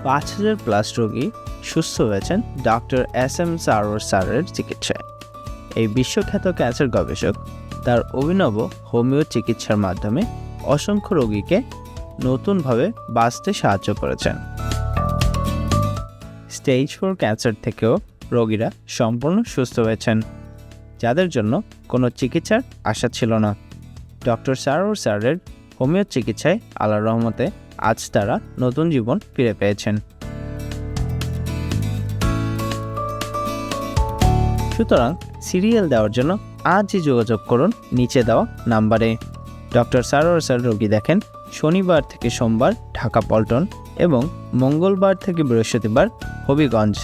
5,000+ রোগী সুস্থ হয়েছেন ডক্টর SM সারোয়ার স্যারের চিকিৎসায়। এই বিশ্বখ্যাত ক্যান্সার গবেষক তার অভিনব হোমিও চিকিৎসার মাধ্যমে অসংখ্য রোগীকে নতুনভাবে বাঁচতে সাহায্য করেছেন। স্টেজ 4 ক্যান্সার থেকেও রোগীরা সম্পূর্ণ সুস্থ হয়েছেন, যাদের জন্য কোনো চিকিৎসার আশা ছিল না। ডক্টর সারোয়ার স্যারের হোমিও চিকিৎসায় আল্লাহর রহমতে আজ তারা নতুন জীবন ফিরে পেয়েছেন। সুতরাং সিরিয়াল দেওয়ার জন্য আজই যোগাযোগ করুন নিচে দেওয়া নাম্বারে। ডক্টর সারোয়ার স্যার রোগী দেখেন শনিবার থেকে সোমবার ঢাকা পল্টন এবং মঙ্গলবার থেকে বৃহস্পতিবার হবিগঞ্জ।